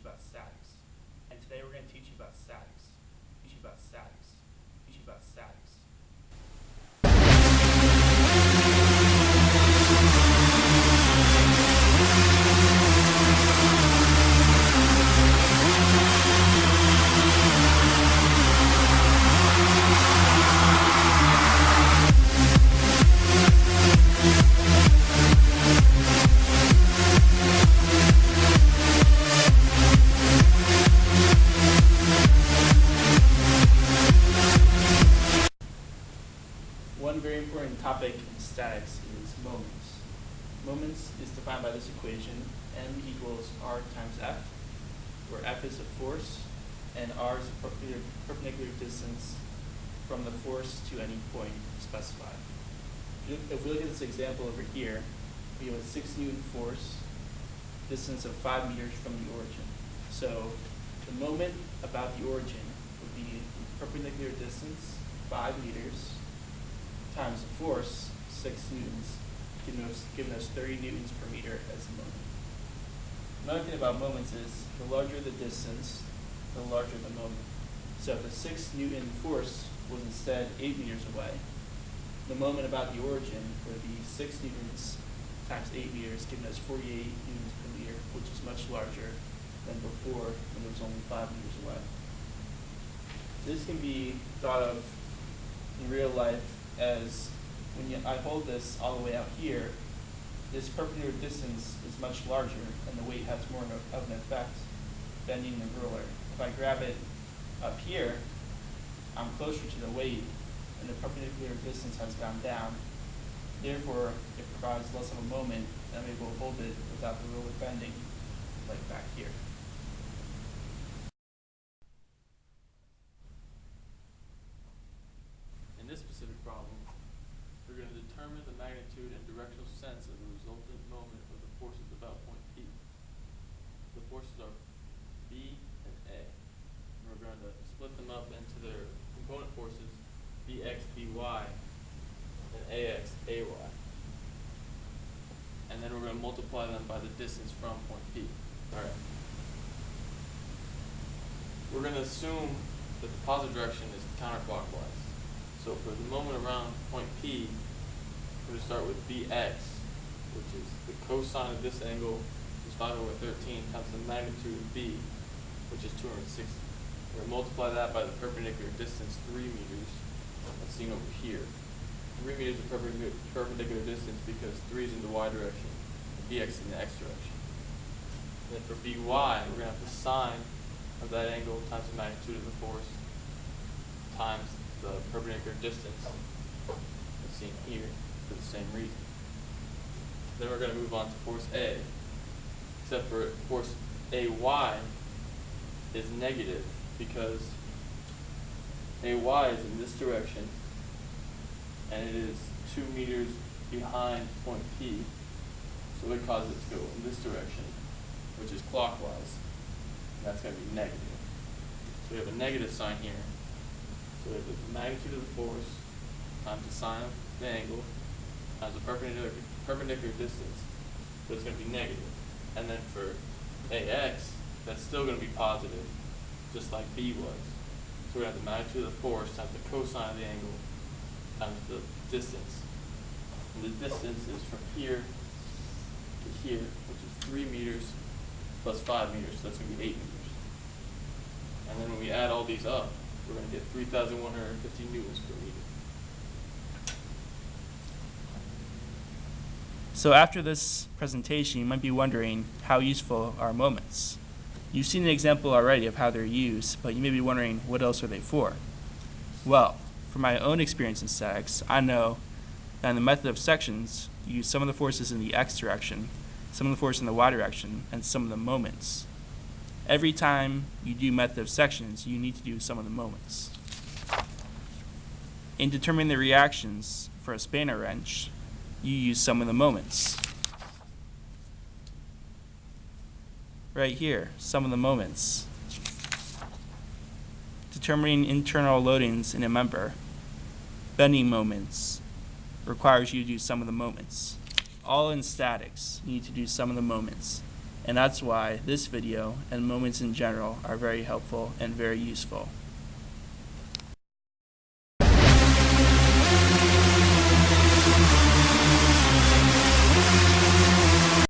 you about statics. And today we're going to teach you about statics. Teach you about statics. Teach you about statics. One very important topic in statics is moments. Moments is defined by this equation, m equals r times f, where f is a force and r is a perpendicular distance from the force to any point specified. If we look at this example over here, we have a 6 Newton force, distance of 5 meters from the origin. So the moment about the origin would be perpendicular distance, 5 meters, times the force, 6 newtons, giving us 30 newtons per meter as the moment. Another thing about moments is the larger the distance, the larger the moment. So if the 6 Newton force was instead 8 meters away, the moment about the origin would be 6 newtons times 8 meters, giving us 48 newtons per meter, which is much larger than before when it was only 5 meters away. This can be thought of in real life as when I hold this all the way out here, this perpendicular distance is much larger and the weight has more of an effect bending the ruler. If I grab it up here, I'm closer to the weight and the perpendicular distance has gone down. Therefore, it provides less of a moment and I'm able to hold it without the ruler bending like back here. In this specific problem, we're going to determine the magnitude and directional sense of the resultant moment of the forces about point P. The forces are B and A. And we're going to split them up into their component forces, Bx, By, and Ax, Ay. And then we're going to multiply them by the distance from point P. All right. We're going to assume that the positive direction is counterclockwise. So for the moment around point P, we're going to start with Bx, which is the cosine of this angle, which is 5/13, times the magnitude of B, which is 260. We're going to multiply that by the perpendicular distance, 3 meters, that's seen over here. 3 meters of perpendicular distance because 3 is in the y direction, and Bx in the x direction. And then for By, we're going to have the sine of that angle times the magnitude of the force times the perpendicular distance that's seen here for the same reason. Then we're going to move on to force A, except for force AY is negative because AY is in this direction and it is 2 meters behind point P, so it causes it to go in this direction, which is clockwise, and that's going to be negative. So we have a negative sign here. So we have the magnitude of the force times the sine of the angle times the perpendicular distance, so it's going to be negative. And then for AX, that's still going to be positive, just like B was. So we have the magnitude of the force times the cosine of the angle times the distance. And the distance is from here to here, which is 3 meters plus 5 meters, so that's going to be 8 meters. And then when we add all these up, we're going to get 3,150 newtons per meter. So after this presentation, you might be wondering how useful are moments. You've seen an example already of how they're used, but you may be wondering what else are they for? Well, from my own experience in statics, I know that in the method of sections, you use some of the forces in the x direction, some of the force in the y direction, and some of the moments. Every time you do method of sections, you need to do some of the moments. In determining the reactions for a spanner wrench, you use some of the moments. Right here, some of the moments. Determining internal loadings in a member, bending moments, requires you to do some of the moments. All in statics, you need to do some of the moments. And that's why this video and moments in general are very helpful and very useful.